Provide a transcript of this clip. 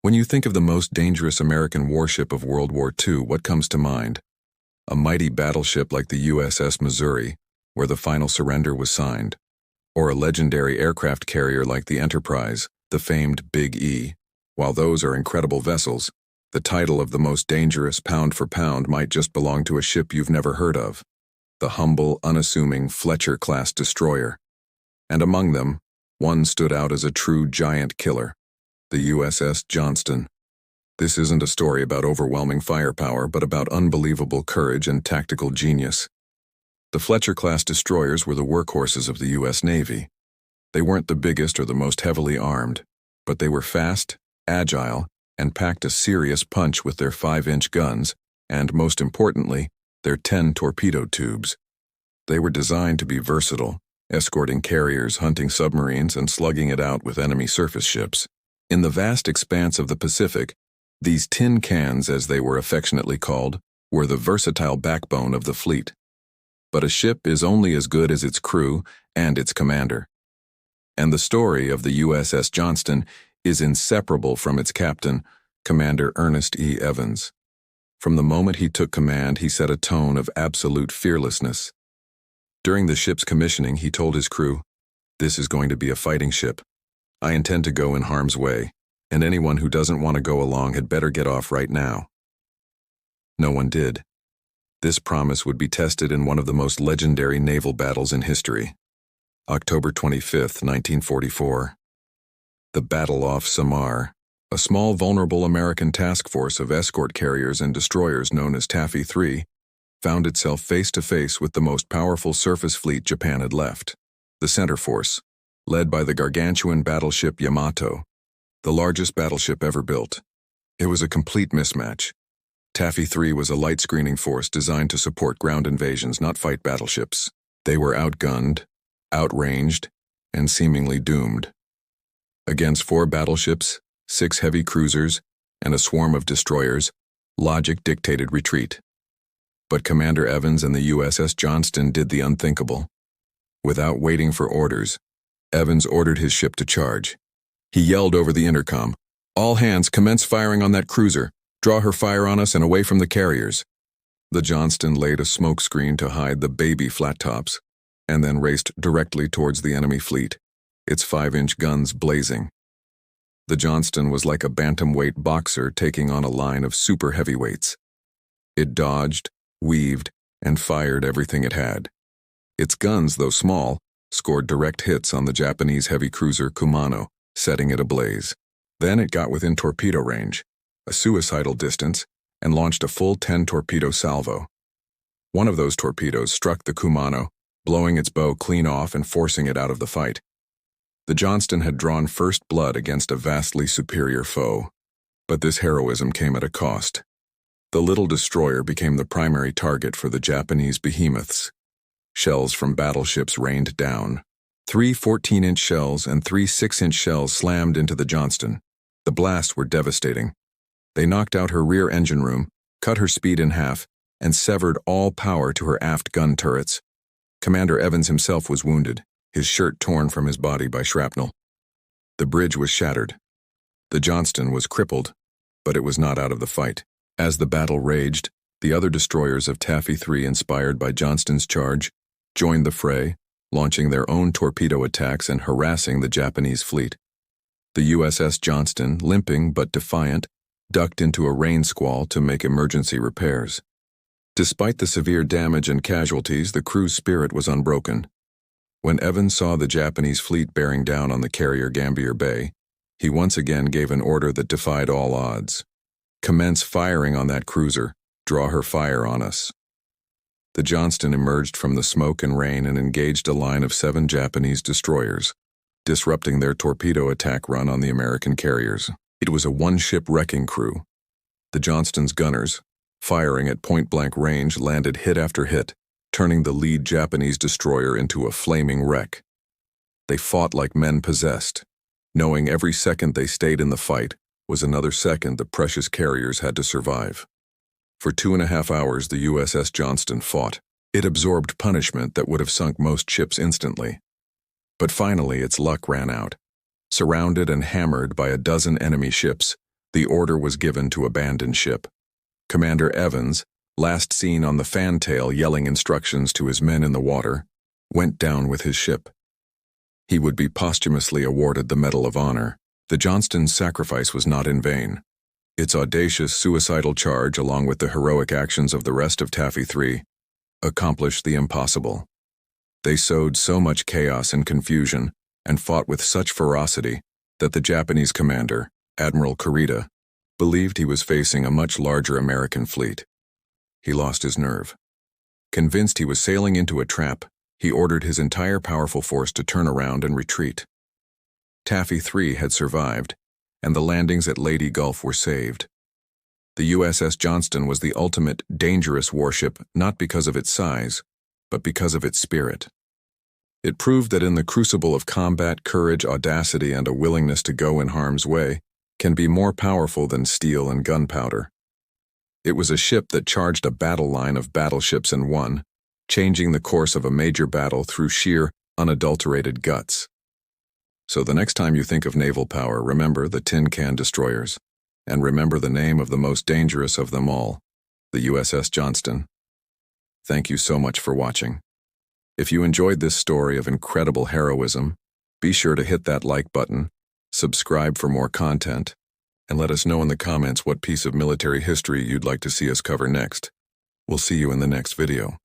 When you think of the most dangerous American warship of World War II, what comes to mind? A mighty battleship like the USS Missouri, where the final surrender was signed, or a legendary aircraft carrier like the Enterprise, the famed Big E. While those are incredible vessels, the title of the most dangerous pound for pound might just belong to a ship you've never heard of, the humble, unassuming Fletcher-class destroyer. And among them, one stood out as a true giant killer, the USS Johnston. This isn't a story about overwhelming firepower, but about unbelievable courage and tactical genius. The Fletcher-class destroyers were the workhorses of the U.S. Navy. They weren't the biggest or the most heavily armed, but they were fast, agile, and packed a serious punch with their 5-inch guns and, most importantly, their 10 torpedo tubes. They were designed to be versatile, escorting carriers, hunting submarines, and slugging it out with enemy surface ships. In the vast expanse of the Pacific, these tin cans, as they were affectionately called, were the versatile backbone of the fleet. But a ship is only as good as its crew and its commander. And the story of the USS Johnston is inseparable from its captain, Commander Ernest E. Evans. From the moment he took command, he set a tone of absolute fearlessness. During the ship's commissioning, he told his crew, "This is going to be a fighting ship. I intend to go in harm's way, and anyone who doesn't want to go along had better get off right now." No one did. This promise would be tested in one of the most legendary naval battles in history. October 25, 1944. The battle off Samar, a small vulnerable American task force of escort carriers and destroyers known as Taffy 3, found itself face-to-face with the most powerful surface fleet Japan had left, the Center Force, led by the gargantuan battleship Yamato, the largest battleship ever built. It was a complete mismatch. Taffy 3 was a light screening force designed to support ground invasions, not fight battleships. They were outgunned, outranged, and seemingly doomed. Against 4 battleships, 6 heavy cruisers, and a swarm of destroyers, logic dictated retreat. But Commander Evans and the USS Johnston did the unthinkable. Without waiting for orders, Evans ordered his ship to charge. He yelled over the intercom, "All hands, commence firing on that cruiser. Draw her fire on us and away from the carriers." The Johnston laid a smoke screen to hide the baby flat tops, and then raced directly towards the enemy fleet, its 5-inch guns blazing. The Johnston was like a bantamweight boxer taking on a line of super heavyweights. It dodged, weaved, and fired everything it had. Its guns, though small, scored direct hits on the Japanese heavy cruiser Kumano, setting it ablaze. Then it got within torpedo range, a suicidal distance, and launched a full 10 torpedo salvo. One of those torpedoes struck the Kumano, blowing its bow clean off and forcing it out of the fight. The Johnston had drawn first blood against a vastly superior foe, but this heroism came at a cost. The little destroyer became the primary target for the Japanese behemoths. Shells from battleships rained down. 3 14-inch shells and 3 6-inch shells slammed into the Johnston. The blasts were devastating. They knocked out her rear engine room, cut her speed in half, and severed all power to her aft gun turrets. Commander Evans himself was wounded, his shirt torn from his body by shrapnel. The bridge was shattered. The Johnston was crippled, but it was not out of the fight. As the battle raged, the other destroyers of Taffy 3, inspired by Johnston's charge, joined the fray, launching their own torpedo attacks and harassing the Japanese fleet. The USS Johnston, limping but defiant, ducked into a rain squall to make emergency repairs. Despite the severe damage and casualties, the crew's spirit was unbroken. When Evans saw the Japanese fleet bearing down on the carrier Gambier Bay, he once again gave an order that defied all odds. "Commence firing on that cruiser. Draw her fire on us." The Johnston emerged from the smoke and rain and engaged a line of 7 Japanese destroyers, disrupting their torpedo attack run on the American carriers. It was a one-ship wrecking crew. The Johnston's gunners, firing at point-blank range, landed hit after hit, turning the lead Japanese destroyer into a flaming wreck. They fought like men possessed, knowing every second they stayed in the fight was another second the precious carriers had to survive. For 2.5 hours, the USS Johnston fought. It absorbed punishment that would have sunk most ships instantly. But finally, its luck ran out. Surrounded and hammered by a dozen enemy ships, The order was given to abandon ship. Commander Evans, last seen on the fantail yelling instructions to his men in the water, went down with his ship. He would be posthumously awarded the Medal of Honor. The Johnston's sacrifice was not in vain. Its audacious suicidal charge, along with the heroic actions of the rest of Taffy 3, accomplished the impossible. They sowed so much chaos and confusion and fought with such ferocity that the Japanese commander, Admiral Kurita, believed he was facing a much larger American fleet. He lost his nerve. Convinced he was sailing into a trap, he ordered his entire powerful force to turn around and retreat. Taffy 3 had survived, and the landings at Lady Gulf were saved. The USS Johnston was the ultimate dangerous warship not because of its size, but because of its spirit. It proved that in the crucible of combat, courage, audacity, and a willingness to go in harm's way can be more powerful than steel and gunpowder. It was a ship that charged a battle line of battleships and won, changing the course of a major battle through sheer, unadulterated guts. So the next time you think of naval power, remember the tin can destroyers, and remember the name of the most dangerous of them all, the USS Johnston. Thank you so much for watching. If you enjoyed this story of incredible heroism, be sure to hit that like button, subscribe for more content, and let us know in the comments what piece of military history you'd like to see us cover next. We'll see you in the next video.